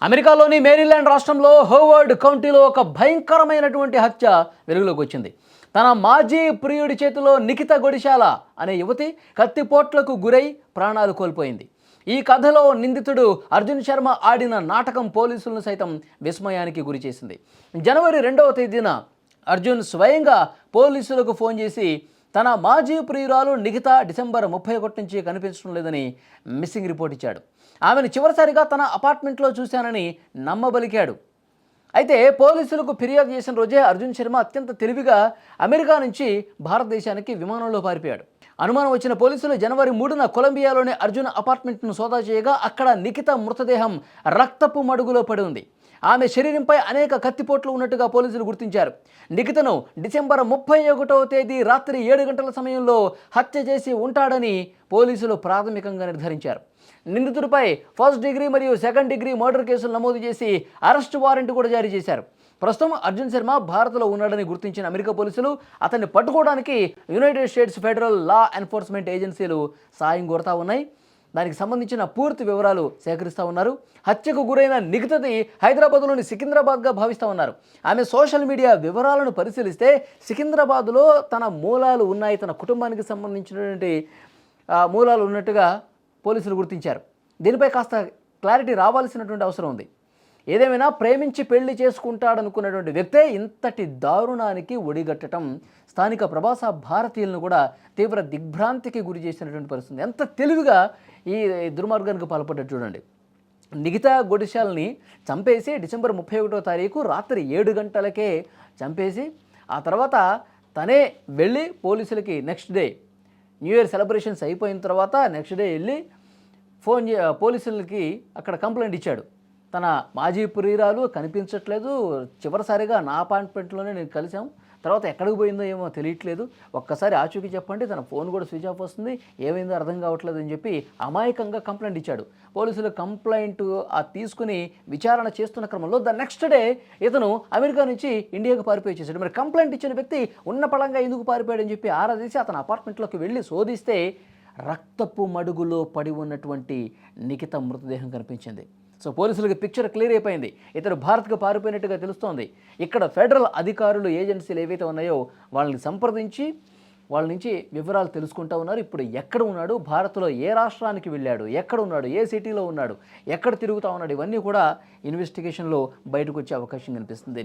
అమెరికాలోని మేరీల్యాండ్ రాష్ట్రంలో హోవర్డ్ కౌంటీలో ఒక భయంకరమైనటువంటి హత్య వెలుగులోకి వచ్చింది. తన మాజీ ప్రియుడి చేతిలో నిఖిత గొడిశాల అనే యువతి కత్తిపోట్లకు గురై ప్రాణాలు కోల్పోయింది. ఈ కథలో నిందితుడు అర్జున్ శర్మ ఆడిన నాటకం పోలీసులను సైతం విస్మయానికి గురిచేసింది. జనవరి 2వ తేదీన అర్జున్ స్వయంగా పోలీసులకు ఫోన్ చేసి తన మాజీ ప్రియురాలు నిఖిత డిసెంబర్ 31 నుంచి కనిపించడం లేదని మిస్సింగ్ రిపోర్ట్ ఇచ్చాడు. ఆమెను చివరిసారిగా తన అపార్ట్మెంట్లో చూశానని నమ్మబలికాడు. అయితే పోలీసులకు ఫిర్యాదు చేసిన రోజే అర్జున్ శర్మ అత్యంత తెలివిగా అమెరికా నుంచి భారతదేశానికి విమానంలో పారిపోయాడు. అనుమానం వచ్చిన పోలీసులు జనవరి 3న కొలంబియాలోని అర్జున్ అపార్ట్మెంట్ను సోదా చేయగా అక్కడ నిఖిత మృతదేహం రక్తపు మడుగులో పడి ఉంది. ఆమె శరీరంపై అనేక కత్తిపోట్లు ఉన్నట్టుగా పోలీసులు గుర్తించారు. నిఖితను డిసెంబర్ 31వ తేదీ రాత్రి 7 గంటల సమయంలో హత్య చేసి ఉంటాడని పోలీసులు ప్రాథమికంగా నిర్ధారించారు. నిందితుడిపై 1st డిగ్రీ మరియు 2nd డిగ్రీ మర్డర్ కేసులు నమోదు చేసి అరెస్ట్ వారెంట్ కూడా జారీ చేశారు. ప్రస్తుతం అర్జున్ శర్మ భారత్లో ఉన్నాడని గుర్తించిన అమెరికా పోలీసులు అతన్ని పట్టుకోవడానికి United states federal law enforcement ఏజెన్సీలు సాయం కోరుతా ఉన్నాయి. దానికి సంబంధించిన పూర్తి వివరాలు సేకరిస్తూ ఉన్నారు. హత్యకు గురైన నిఖితది హైదరాబాద్లోని సికింద్రాబాద్గా భావిస్తూ ఉన్నారు. ఆమె సోషల్ మీడియా వివరాలను పరిశీలిస్తే సికింద్రాబాద్లో తన మూలాలు ఉన్నాయి, తన కుటుంబానికి సంబంధించినటువంటి మూలాలు ఉన్నట్టుగా పోలీసులు గుర్తించారు. దీనిపై కాస్త క్లారిటీ రావాల్సినటువంటి అవసరం ఉంది. ఏదేమైనా ప్రేమించి పెళ్లి చేసుకుంటాడనుకున్నటువంటి వ్యక్తే ఇంతటి దారుణానికి ఒడిగట్టడం స్థానిక ప్రవాస భారతీయులను కూడా తీవ్ర దిగ్భ్రాంతికి గురి చేసినటువంటి పరిస్థితి. ఎంత తెలివిగా ఈ దుర్మార్గానికి పాల్పడ్డాడు చూడండి. నిఖిత గొడిశాలని చంపేసి డిసెంబర్ 31వ తారీఖు రాత్రి 7 గంటలకే చంపేసి ఆ తర్వాత తనే వెళ్ళి పోలీసులకి next day new year celebrations అయిపోయిన తర్వాత నెక్స్ట్ డే వెళ్ళి పోలీసులకి అక్కడ కంప్లైంట్ ఇచ్చాడు. తన మాజీ ప్రియురాలు కనిపించట్లేదు, చివరిసారిగా నా అపార్ట్మెంట్లోనే నేను కలిసాం, తర్వాత ఎక్కడికి పోయిందో ఏమో తెలియట్లేదు, ఒక్కసారి ఆచూకీ చెప్పండి, తన ఫోన్ కూడా స్విచ్ ఆఫ్ వస్తుంది, ఏమైందో అర్థం కావట్లేదు అని చెప్పి అమాయకంగా కంప్లైంట్ ఇచ్చాడు. పోలీసులు కంప్లైంట్ తీసుకుని విచారణ చేస్తున్న క్రమంలో నెక్స్ట్ డే ఇతను అమెరికా నుంచి ఇండియాకు పారిపోయి చేశాడు. మరి కంప్లైంట్ ఇచ్చిన వ్యక్తి ఉన్న పళంగా ఎందుకు పారిపోయాడని చెప్పి ఆరా తీసి అతని అపార్ట్మెంట్లోకి వెళ్ళి శోధిస్తే రక్తపు మడుగులో పడి ఉన్నటువంటి నిఖిత మృతదేహం కనిపించింది. సో పోలీసులకి పిక్చర్ క్లియర్ అయిపోయింది. ఇతడు భారత్కు పారిపోయినట్టుగా తెలుస్తోంది. ఇక్కడ ఫెడరల్ అధికారులు ఏజెన్సీలు ఏవైతే ఉన్నాయో వాళ్ళని సంప్రదించి వాళ్ళ నుంచి వివరాలు తెలుసుకుంటూ ఉన్నారు. ఇప్పుడు ఎక్కడ ఉన్నాడు, భారత్లో ఏ రాష్ట్రానికి వెళ్ళాడు, ఎక్కడ ఉన్నాడు, ఏ సిటీలో ఉన్నాడు, ఎక్కడ తిరుగుతూ ఉన్నాడు, ఇవన్నీ కూడా ఇన్వెస్టిగేషన్లో బయటకు వచ్చే అవకాశం కనిపిస్తుంది.